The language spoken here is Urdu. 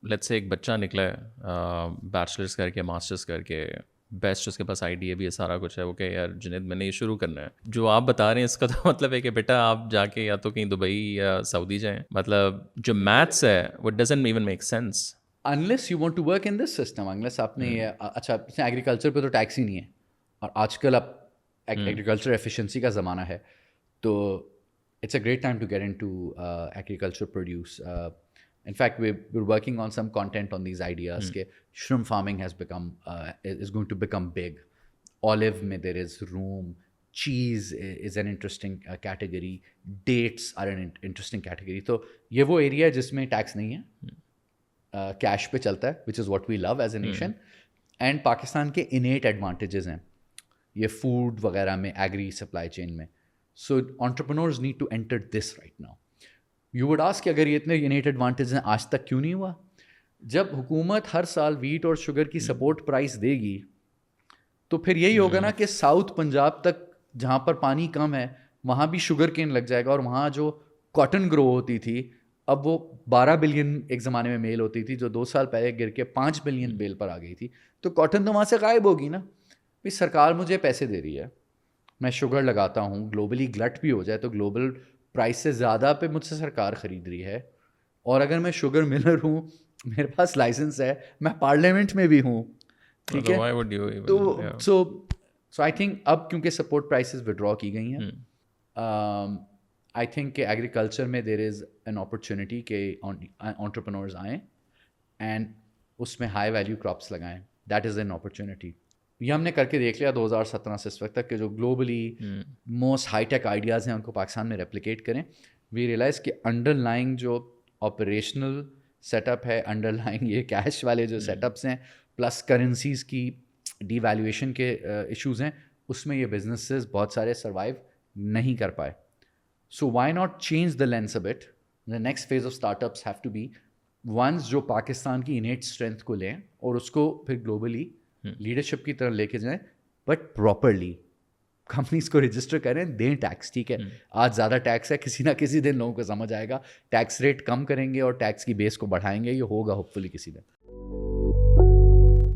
لیٹس سے ایک بچہ نکلا ہے بیچلرس کر کے ماسٹرس کر کے بیسٹ، اس کے پاس آئیڈیا بھی ہے، سارا کچھ ہے، وہ کہ یار جنید میں نے یہ شروع کرنا ہے، جو آپ بتا رہے ہیں اس کا تو مطلب ہے کہ بیٹا آپ جا کے یا تو کہیں دبئی یا سعودی جائیں. مطلب جو میتھس ہے وہ doesn't even make sense unless you want to work in this system, unless آپ نے اچھا ایگریکلچر پہ تو ٹیکس ہی نہیں ہے، اور آج کل اب ایگریکلچر ایفیشنسی کا زمانہ ہے، تو it's a great time to get into agriculture produce. In fact, we're working on some content on these ideas. Shrimp farming is going to become big. Olive mein there is room. Cheese is an interesting category. Dates are an interesting category. تو یہ وہ ایریا ہے جس میں ٹیکس نہیں ہے، کیش پہ چلتا ہے, which is what we love as a nation. And Pakistan کے انیٹ ایڈوانٹیجز ہیں یہ فوڈ وغیرہ میں, ایگری سپلائی چین میں. So entrepreneurs need to enter this right now. You would ask کہ اگر یہ اتنے انیٹ ایڈوانٹیجز ہیں آج تک کیوں نہیں ہوا؟ جب حکومت ہر سال ویٹ اور شوگر کی سپورٹ پرائز دے گی تو پھر یہی ہوگا نا کہ ساؤتھ پنجاب تک جہاں پر پانی کم ہے وہاں بھی شوگر کین لگ جائے گا, اور وہاں جو کاٹن گرو ہوتی تھی اب وہ 12 بلین ایک زمانے میں میل ہوتی تھی جو 2 سال پہلے گر کے 5 بلین بیل پر آ گئی تھی. تو کاٹن تو وہاں سے غائب ہوگی نا. بھائی سرکار مجھے پیسے دے رہی ہے, میں شوگر لگاتا ہوں, گلوبلی گلٹ بھی ہو جائے تو گلوبل پرائس سے زیادہ پہ مجھ سے سرکار خرید رہی ہے, اور اگر میں شوگر ملر ہوں, میرے پاس لائسنس ہے, میں پارلیمنٹ میں بھی ہوں, ٹھیک ہے. تو سو آئی تھنک اب کیونکہ سپورٹ پرائسز ودرا کی گئی ہیں, آئی تھنک کہ ایگریکلچر میں دیر از این اپرچونیٹی کہ انٹرپرنورز آئیں اینڈ اس میں ہائی ویلیو کراپس لگائیں. That is an opportunity. یہ ہم نے کر کے دیکھ لیا 2017 سے اس وقت تک کہ جو globally most high tech ideas ہیں ان کو پاکستان میں ریپلیکیٹ کریں. وی ریئلائز کہ انڈر لائنگ جو آپریشنل سیٹ اپ ہے, انڈر لائنگ یہ کیش والے جو سیٹ اپس ہیں, پلس کرنسیز کی ڈی ویلیویشن کے ایشوز ہیں, اس میں یہ بزنسز بہت سارے سروائیو نہیں کر پائے. So why not change the lens a bit. The next phase of startups have to be ones جو پاکستان کی انیٹ اسٹرینتھ کو لیں اور اس کو پھر گلوبلی لیڈرشپ کی طرف لے کے جائیں, بٹ پراپرلی کمپنیز کو رجسٹر کریں, دیں ٹیکس. ٹھیک ہے آج زیادہ ٹیکس ہے, کسی نہ کسی دن لوگوں کو سمجھ آئے گا, ٹیکس ریٹ کم کریں گے اور ٹیکس کی بیس کو بڑھائیں گے, یہ ہوگا ہوپ فلی کسی دن.